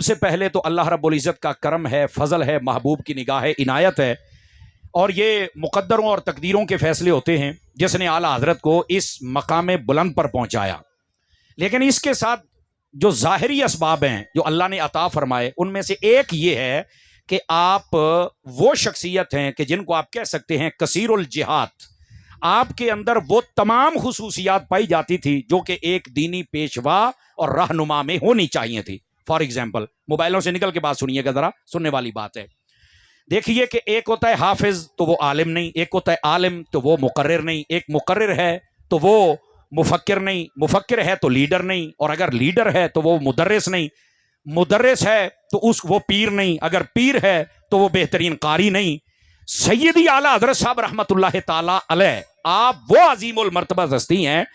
सबसे पहले तो अल्लाह रब्बुल इज़्ज़त का करम है, फजल है, महबूब की निगाह है, इनायत है, और ये मुकद्दरों और तकदीरों के फैसले होते हैं जिसने आला हजरत को इस मकाम बुलंद पर पहुंचाया। लेकिन इसके साथ जो ज़ाहिरी असबाब हैं जो अल्लाह ने अता फरमाए, उनमें से एक ये है कि आप वो शख्सियत हैं कि जिनको आप कह सकते हैं कसीरुल जिहाद। आपके अंदर वो तमाम खुसूसियात पाई जाती थी जो कि एक दीनी पेशवा और रहनुमा में होनी चाहिए थी। फॉर एग्जाम्पल, मोबाइलों से निकल के बात सुनिएगा जरा, सुनने वाली बात है। देखिए कि एक होता है हाफिज तो वो आलिम नहीं, एक होता है आलिम तो वो मुकर्रिर नहीं, एक मुकर्रिर है तो वो मुफक्किर नहीं, मुफक्किर है तो लीडर नहीं, और अगर लीडर है तो वो मुदर्रिस नहीं, मुदर्रिस है तो वो पीर नहीं, अगर पीर है तो वो बेहतरीन कारी नहीं। सैयदी आला हज़रत साहब रहमतुल्लाह ताला अलैह, आप वो अजीमुल मर्तबा हस्ती हैं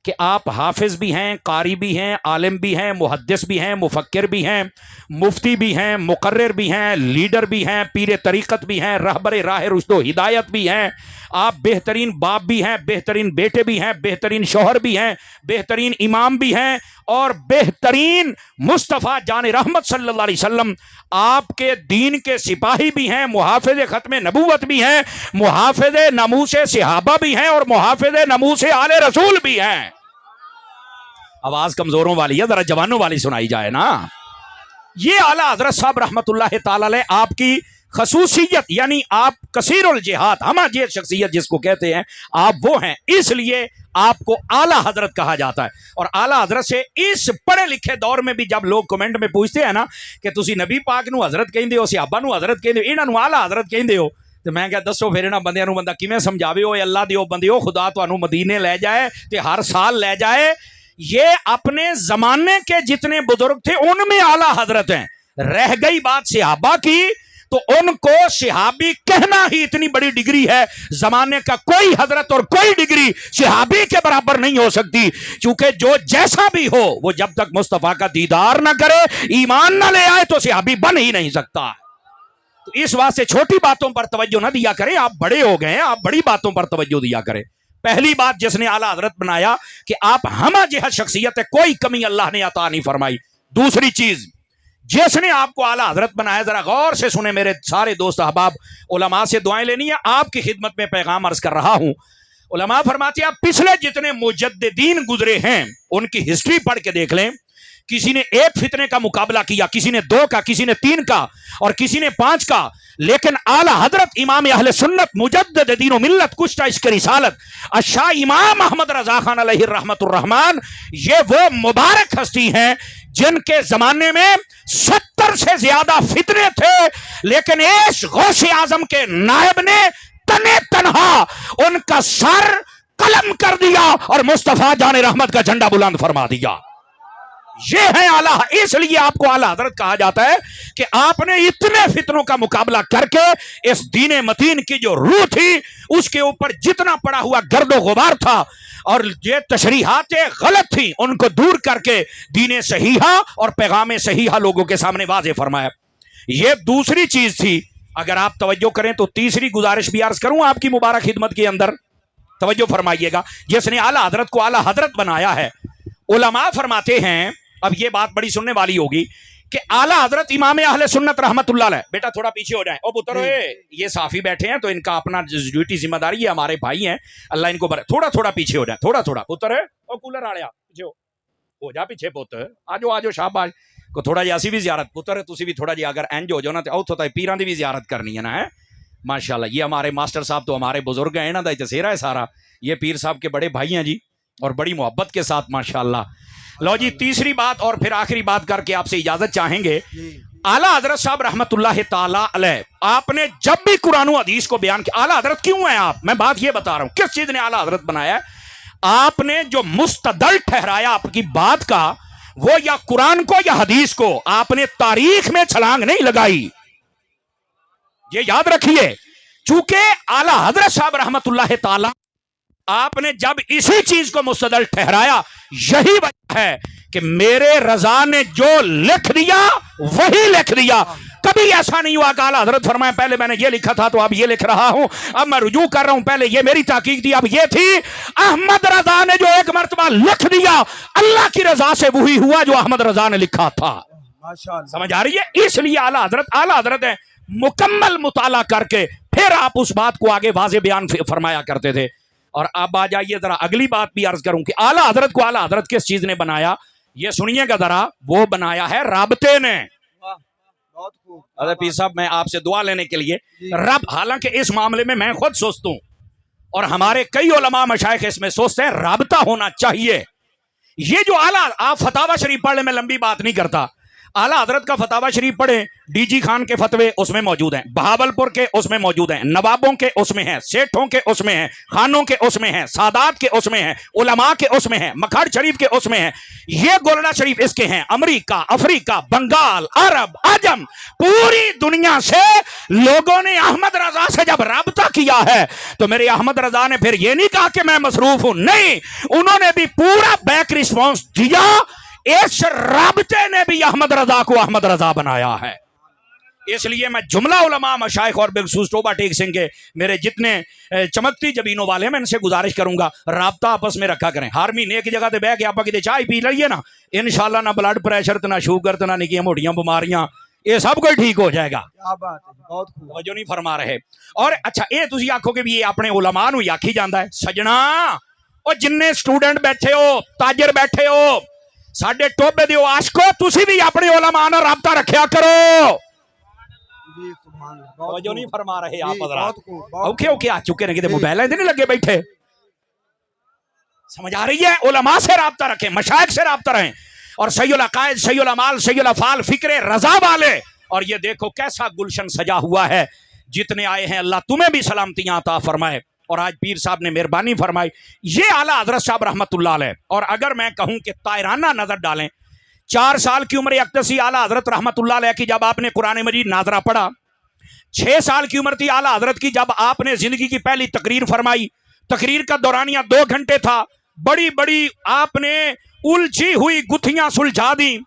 कि आप हाफिज भी हैं, कारी भी हैं, आलिम भी हैं, मुहद्दिस भी हैं, मुफक्किर भी हैं, मुफ्ती भी हैं, मुकर्रिर भी हैं, लीडर भी हैं, पीर तरीक़त भी हैं, रहबर राह रुश्द हिदायत भी हैं। आप बेहतरीन बाप भी हैं, बेहतरीन बेटे भी हैं, बेहतरीन शौहर भी हैं, बेहतरीन इमाम भी हैं, और बेहतरीन मुस्तफ़ा जान रहमत सल्लल्लाहु अलैहि वसल्लम आपके दीन के सिपाही भी हैं, मुहाफ़िज़ ख़त्म नबूवत भी हैं, मुहाफ़िज़ नमूस सहाबा भी हैं, और मुहाफ़िज़ नमूस आले रसूल भी हैं। आवाज कमजोरों वाली है, जरा जवानों वाली सुनाई जाए ना। ये आला हजरत साहब रहमतुल्लाह ताला अलैह आपकी खसूसियत, यानी आप कसीरुल जिहाद, हमारी शख्सियत जिसको कहते हैं, आप वो हैं, इसलिए आपको आला हजरत कहा जाता है। और आला हजरत से इस पढ़े लिखे दौर में भी जब लोग कमेंट में पूछते हैं ना कि तुसी नबी पाक नू हजरत कहंदे हो, सहाबा नू हजरत कहंदे हो, इन्हां नू आला हजरत कहंदे हो, तो मैं क्या दसो फिर इन्हां बंदियां नू बंदा किवें समझावे। हो अल्लाह दिओ बंदिओ, खुदा तुहानू मदीने ले जाए ते हर साल ले जाए। ये अपने जमाने के जितने बुजुर्ग थे उनमें आला हजरत हैं। रह गई बात सहाबा की, तो उनको सहाबी कहना ही इतनी बड़ी डिग्री है। जमाने का कोई हजरत और कोई डिग्री सहाबी के बराबर नहीं हो सकती, क्योंकि जो जैसा भी हो वो जब तक मुस्तफा का दीदार ना करे, ईमान ना ले आए, तो सहाबी बन ही नहीं सकता। तो इस वास्ते छोटी बातों पर तवज्जो ना दिया करें, आप बड़े हो गए हैं, आप बड़ी बातों पर तवज्जो दिया करें। पहली बात जिसने आला हजरत बनाया कि आप हमा जिहद शख्सियत है, कोई कमी अल्लाह ने अता नहीं फरमाई। दूसरी चीज, जिसने आपको आला हजरत बनाया, जरा गौर से सुने मेरे सारे दोस्त अहबाब, उलमा से दुआएं लेनी है, आपकी खिदमत में पैगाम अर्ज कर रहा हूं। उलमा फरमाते हैं, पिछले जितने मुजद्दिदीन गुजरे हैं उनकी हिस्ट्री पढ़ के देख लें। किसी ने एक फितने का मुकाबला किया, किसी ने 2 का, किसी ने 3 का, और किसी ने 5 का, लेकिन आला हजरत इमाम अहले सुन्नत मुजद्दिद दीन व मिल्लत कुश्ता इश्क रिसालत अशाह इमाम अहमद रजा खान अलैहि रहमतुर रहमान, ये वो मुबारक हस्ती हैं जिनके जमाने में 70 से ज्यादा फितने थे, लेकिन इस गौसे आजम के नायब ने तने तनहा उनका सर कलम कर दिया और मुस्तफा जाने रहमत का झंडा बुलंद फरमा दिया। ये है आला, इसलिए आपको आला हजरत कहा जाता है कि आपने इतने फितनों का मुकाबला करके इस दीने मतीन की जो रूह थी उसके ऊपर जितना पड़ा हुआ गर्दो गुबार था और ये तशरीहातें गलत थी, उनको दूर करके दीने सहीहा और पैगाम सहीहा लोगों के सामने वाज़े फरमाया। ये दूसरी चीज थी। अगर आप तवज्जो करें तो तीसरी गुजारिश भी अर्ज करूं आपकी मुबारक खिदमत के अंदर, तवज्जो फरमाइएगा। जिसने आला हजरत को आला हजरत बनाया है, उलमा फरमाते हैं, अब ये बात बड़ी सुनने वाली होगी कि आला हजरत इमाम अहले सुन्नत रहमतुल्लाह अलैह, बेटा थोड़ा पीछे हो जाए, ओ पुत्र ये साफी बैठे हैं तो इनका अपना ड्यूटी जिम्मेदारी, ये हमारे भाई हैं, अल्लाह इनको थोड़ा थोड़ा पीछे हो जाए, थोड़ा थोड़ा पुत्र, ओ कूलर आ गया पीछे हो जा, पीछे पुत्र आजो आजो, शाबाश को थोड़ा जी असी भी जियारत पुत्र, तुसी भी थोड़ा जी अगर इंज हो जाओ ना तो उतो पीरां दी भी जियारत करनी है ना, है माशाल्लाह। ये हमारे मास्टर साहब तो हमारे बुजुर्ग हैं, इन्हां दा तसेरा है सारा, ये पीर साहब के बड़े भाई हैं जी, और बड़ी मोहब्बत के साथ माशाल्लाह। लो जी, तीसरी बात और फिर आखिरी बात करके आपसे इजाजत चाहेंगे। आला हजरत साहब रहमतुल्लाह ताला अलैह, आपने जब भी कुरान और हदीस को बयान किया, आला हजरत क्यों है आप, मैं बात ये बता रहा हूं किस चीज ने आला हजरत बनाया। आपने जो मुस्तदल ठहराया आपकी बात का, वो या कुरान को या हदीस को, आपने तारीख में छलांग नहीं लगाई, ये याद रखिए। चूंकि आला हजरत साहब रहमतुल्लाह ताला, आपने जब इसी चीज को मुस्तदल ठहराया, यही वजह है कि मेरे रजा ने जो लिख दिया वही लिख दिया। कभी ऐसा नहीं हुआ कि आला हजरत फरमाए पहले मैंने ये लिखा था तो अब ये लिख रहा हूं, अब मैं रुजू कर रहा हूं, पहले ये मेरी ताकीक थी अब ये थी। अहमद रजा ने जो एक मर्तबा लिख दिया, अल्लाह की रजा से वही हुआ जो अहमद रजा ने लिखा था। समझ आ रही है? इसलिए आला हजरत है, मुकम्मल मुताला करके फिर आप उस बात को आगे वाज़े बयान फरमाया करते थे। और अब आ जाइए जरा अगली बात भी अर्ज करूं कि आला हजरत को आला हजरत किस चीज ने बनाया, ये सुनिएगा जरा। वो बनाया है राबते ने। अरे पीर साहब, मैं आपसे दुआ लेने के लिए रब, हालांकि इस मामले में मैं खुद सोचता हूं और हमारे कई उलमा मशाइख इसमें सोचते हैं राबता होना चाहिए। ये जो आला, आप फतावा शरीफ पढ़ ले, मैं लंबी बात नहीं करता, आला हजरत का फतावा शरीफ पढ़े, डीजी खान के फतवे उसमें मौजूद हैं, बहावलपुर के उसमें मौजूद हैं, नवाबों के उसमें हैं, सेठों के उसमें हैं, खानों के उसमें हैं, सादात के उसमें हैं, उलमा के उसमें हैं, मखर शरीफ के उसमें हैं, ये गोलड़ा शरीफ इसके हैं। अमेरिका, अफ्रीका, बंगाल, अरब, आजम, पूरी दुनिया से लोगों ने अहमद रजा से जब राबता किया है तो मेरे अहमद रजा ने फिर ये नहीं कहा कि मैं मसरूफ हूं, नहीं, उन्होंने भी पूरा बैक रिस्पॉन्स दिया। इस राबते ने भी अहमद रजा को अहमद रजा बनाया है। इसलिए मैं जुमला उलमा मशाइख और बिलखसूस टोबा टेक सिंह के मेरे जितने चमकती जबीनों वाले हैं, मैं इनसे गुजारिश करूंगा राबता आपस में रखा करें। हर महीने एक जगह से बह के आप कितने चाय पी लीजिए ना, इंशाल्लाह ना ब्लड प्रेशर, ना शुगर, ना निकियां मोटियां बीमारियां, ये सब कुछ ठीक हो जाएगा। क्या बात है, बहुत खूब, जो नहीं फरमा रहे। और अच्छा, ये तुसी आखोगे भी ये अपने उलमा नूं आखी जांदा है। सजना, और जिन्ने स्टूडेंट बैठे हो, ताजर बैठे हो, साडे टोबे दे आशको, तुसी भी अपने उलमा नाल राबता रखिया करो। जो नहीं फरमा रहे आप हज़रात, औखे औखे आ चुके हैं, मोबाइल नहीं लगे बैठे। समझ आ रही है? उलमा से राबता रखें, मशाइख से राबता रहें, और सहीउल अकायद, सहीउल अमाल, सहीउल अफ़ाल, फिक्रे रजा वाले। और ये देखो कैसा गुलशन सजा हुआ है। जितने आए हैं अल्लाह तुम्हें भी सलामतियां अता फरमाए। और आज पीर साहब ने मेहरबानी फरमाई, ये आला हजरत साहब रहमतुल्लाह अलैह। और अगर मैं कहूं कि तायराना नजर डालें, 4 साल की उम्र अक्तसी आला हजरत रहमतुल्लाह अलैह की जब आपने कुरान मजीद नाजरा पढ़ा, 6 साल की उम्र थी आला हजरत की जब आपने जिंदगी की पहली तकरीर फरमाई। तकरीर का दौरानिया 2 घंटे था, बड़ी बड़ी आपने उलझी हुई गुत्थियां सुलझा दी।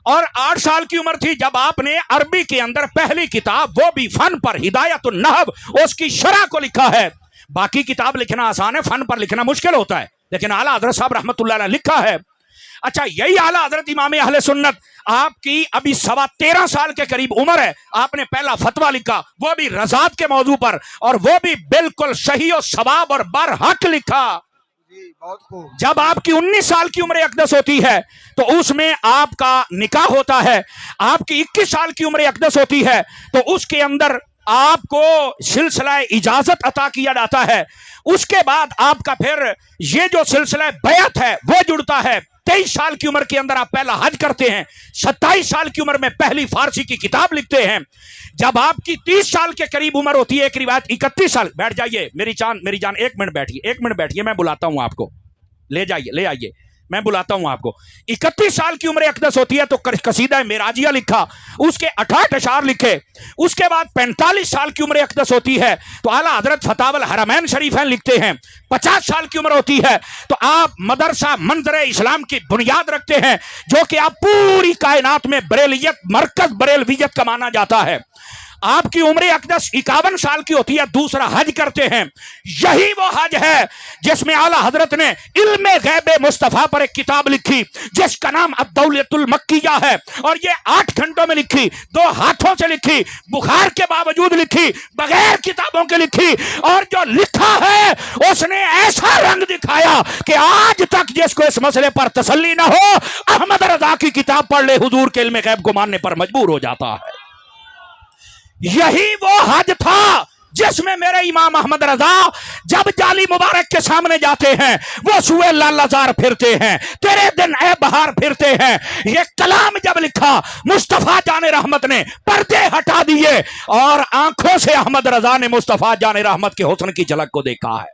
और 8 साल की उम्र थी जब आपने अरबी के अंदर पहली किताब, वो भी फन पर, हिदायतुन नहव, उसकी शरह को लिखा है। बाकी किताब लिखना आसान है, फन पर लिखना मुश्किल होता है, लेकिन आला हजरत साहब रहमतुल्लाह अलैह लिखा है। अच्छा, यही आला हजरत इमाम अहले सुन्नत, आपकी अभी 13.25 साल के करीब उम्र है, आपने पहला फतवा लिखा, वो भी रज़ात के मौजू पर, और वो भी बिल्कुल सही और सवाब और बरहक लिखा। जब आपकी 19 साल की उम्र अक़दस होती है तो उसमें आपका निकाह होता है। आपकी 21 साल की उम्र अक़दस होती है तो उसके अंदर आपको सिलसिला इजाजत अता किया जाता है। उसके बाद आपका फिर ये जो सिलसिला बैत है वो जुड़ता है। 23 साल की उम्र के अंदर आप पहला हज करते हैं। 27 साल की उम्र में पहली फारसी की किताब लिखते हैं। जब आपकी 30 साल के करीब उम्र होती है, एक रिवायत 31 साल, बैठ जाइए मेरी जान 1 मिनट बैठिए, 1 मिनट बैठिए, मैं बुलाता हूं आपको, ले आइए, मैं बुलाता हूं आपको। 31 साल की उम्र अक़दस होती है तो कसीदा मेराजिया लिखा, उसके 68 अशार लिखे। उसके बाद 45 साल की उम्र अक़दस होती है तो आला हजरत फतावल हरमैन शरीफैन लिखते हैं। 50 साल की उम्र होती है तो आप मदरसा मंजर इस्लाम की बुनियाद रखते हैं, जो कि आप पूरी कायनात में बरेलियत, मरकज बरेलवियत का माना जाता है। आपकी उम्र अक़दस 51 साल की होती है, दूसरा हज करते हैं। यही वो हज है जिसमें आला हजरत ने इल्मे गैबे मुस्तफा पर एक किताब लिखी जिसका नाम अद-दौलतुल मक्किया है, और ये 8 घंटों में लिखी, 2 हाथों से लिखी, बुखार के बावजूद लिखी, बगैर किताबों के लिखी, और जो लिखा है उसने ऐसा रंग दिखाया कि आज तक जिसको इस मसले पर तसल्ली ना हो, अहमद रजा की किताब पढ़ ले, हुजूर के इल्मे गैब को मानने पर मजबूर हो जाता है। यही वो हज था जिसमें मेरे इमाम अहमद रजा जब जाली मुबारक के सामने जाते हैं वो सुए लालाजार फिरते हैं, तेरे दिन ए बहार फिरते हैं। ये कलाम जब लिखा मुस्तफा जाने रहमत ने पर्दे हटा दिए और आंखों से अहमद रजा ने मुस्तफा जाने रहमत के हुस्न की झलक को देखा है।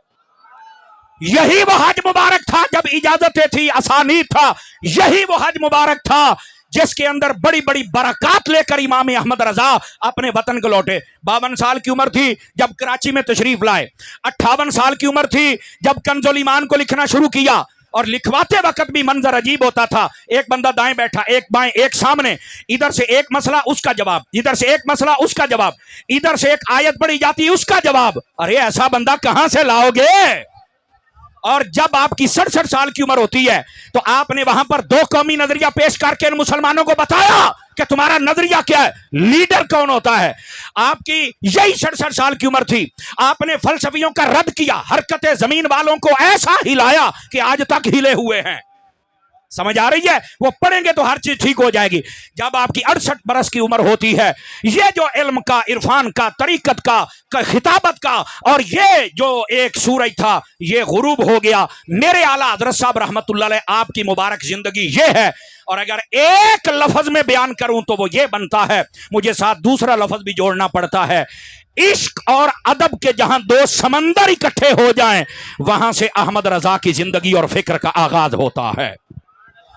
यही वो हज मुबारक था जब इजाजतें थी, आसानी था। यही वो हज मुबारक था जिसके अंदर बड़ी बड़ी बरकत लेकर इमाम अहमद रजा अपने वतन को लौटे। 52 साल की उम्र थी जब कराची में तशरीफ लाए। 58 साल की उम्र थी जब कंजुल ईमान को लिखना शुरू किया, और लिखवाते वक्त भी मंजर अजीब होता था। एक बंदा दाएं बैठा, एक बाएं, एक सामने, इधर से एक मसला उसका जवाब, इधर से एक मसला उसका जवाब, इधर से एक आयत पढ़ी जाती उसका जवाब। अरे ऐसा बंदा कहां से लाओगे? और जब आपकी 67 साल की उम्र होती है तो आपने वहां पर दो कौमी नजरिया पेश करके इन मुसलमानों को बताया कि तुम्हारा नजरिया क्या है, लीडर कौन होता है। आपकी यही 67 साल की उम्र थी, आपने फलसफियों का रद्द किया, हरकत जमीन वालों को ऐसा हिलाया कि आज तक हिले हुए हैं। समझ आ रही है? वो पढ़ेंगे तो हर चीज ठीक हो जाएगी। जब आपकी 68 बरस की उम्र होती है, ये जो इल्म का, इरफान का, तरीकत का, खिताबत का, और ये जो एक सूरज था ये गुरूब हो गया। मेरे आला हजरत साहब रहमतुल्लाह अलैह आपकी मुबारक जिंदगी ये है। और अगर एक लफ्ज में बयान करूं तो वो ये बनता है, मुझे साथ दूसरा लफ्ज भी जोड़ना पड़ता है, इश्क और अदब के जहां दो समंदर इकट्ठे हो जाएं वहां से अहमद रजा की जिंदगी और फिक्र का आगाज होता है।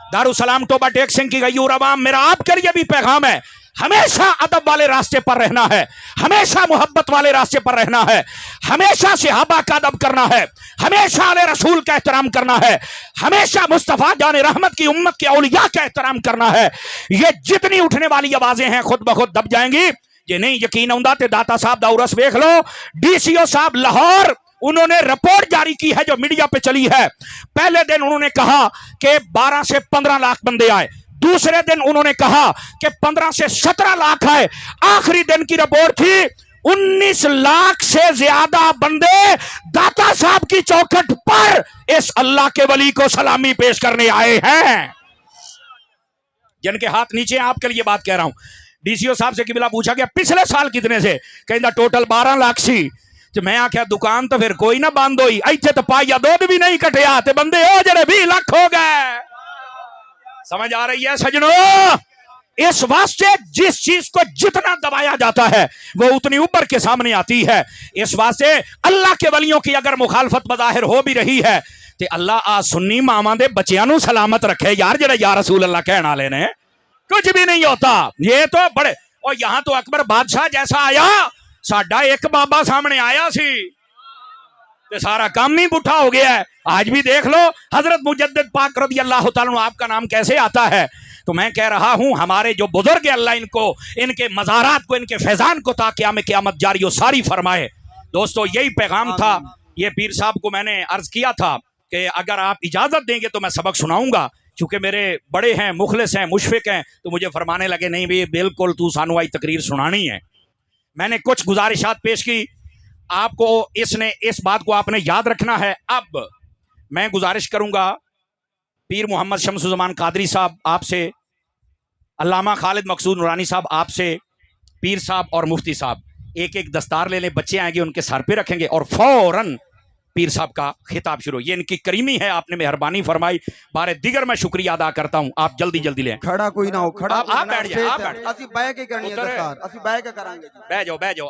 दारुसलाम टोबा टेक सिंह की गयूर अवाम, मेरा आपके लिए भी पैगाम है, हमेशा अदब वाले रास्ते पर रहना है, हमेशा मोहब्बत वाले रास्ते पर रहना है, हमेशा सहाबा का अदब करना है, हमेशा आले रसूल का एहतराम करना है, हमेशा मुस्तफा जान रहमत की उम्मत के औलिया का एहतराम करना है। ये जितनी उठने वाली आवाजें हैं खुद ब खुद दब जाएंगी। जे नहीं यकीन आउंदा ते दाता साहब दा उरस वेख लो। डीसीओ साहब लाहौर, उन्होंने रिपोर्ट जारी की है जो मीडिया पे चली है। पहले दिन उन्होंने कहा कि 12 से 15 लाख बंदे आए, दूसरे दिन उन्होंने कहा कि 15 से 17 लाख आए, आखिरी दिन की रिपोर्ट थी 19 लाख से ज्यादा बंदे दाता साहब की चौखट पर इस अल्लाह के वली को सलामी पेश करने आए हैं। जिनके हाथ नीचे, आपके लिए बात कह रहा हूं। डीसीओ साहब से किबला पूछा गया पिछले साल कितने से, कहता टोटल 12 लाख सी। तो मैं आख्या दुकान तो फिर कोई ना बंद हुई, इत्थे तो पाइया दूध भी नहीं कटिया ते बंदे हो जड़े 20 लाख हो गए। समझ आ रही है सजनों? इस वास्ते जिस चीज को जितना दबाया जाता है वो उतनी ऊपर के सामने आती है। इस वास्ते अल्लाह के वलियों की अगर मुखालफत बज़ाहिर हो भी रही है तो अल्लाह आ सुन्नी मावां दे बच्चियां नूं सलामत रखे यार, जेड़े या रसूल अल्लाह कहने वाले ने। कुछ भी नहीं होता ये तो बड़े। और यहां तो अकबर बादशाह जैसा आया, साडा एक बाबा सामने आया सी ते सारा काम नहीं पुठा हो गया है। आज भी देख लो हजरत मुजद्दिद पाक रज़ी अल्लाह तआला अन्हु, आपका नाम कैसे आता है? तो मैं कह रहा हूं हमारे जो बुजुर्ग अल्लाह इनको, इनके मज़ारात को, इनके फैजान को ताकि क़यामत जारी सारी फरमाए। दोस्तों यही पैगाम था। ये पीर साहब को मैंने अर्ज किया था कि अगर आप इजाजत देंगे तो मैं सबक सुनाऊंगा, क्योंकि मेरे बड़े हैं, मुखलिस हैं, मुशफिक हैं, तो मुझे फरमाने लगे नहीं भाई बिल्कुल तू सानू आई तकरीर सुनानी है। मैंने कुछ गुजारिशात पेश की, आपको इस बात को आपने याद रखना है। अब मैं गुजारिश करूंगा पीर मोहम्मद शम्सुज़्ज़मान कादरी साहब आपसे, अल्लामा खालिद मकसूद नूरानी साहब आपसे, पीर साहब और मुफ्ती साहब एक एक दस्तार ले लें, बच्चे आएंगे उनके सर पे रखेंगे और फौरन पीर साहब का खिताब शुरू। ये इनकी करीमी है, आपने मेहरबानी फरमाई। बारे दिगर मैं शुक्रिया अदा करता हूँ। आप जल्दी जल्दी लें। खड़ा कोई ना हो, खड़ा आप बैठ जाए, असि बैठ के करनी है दरकार, असि बैठ के करांगे। बैठ जाओ।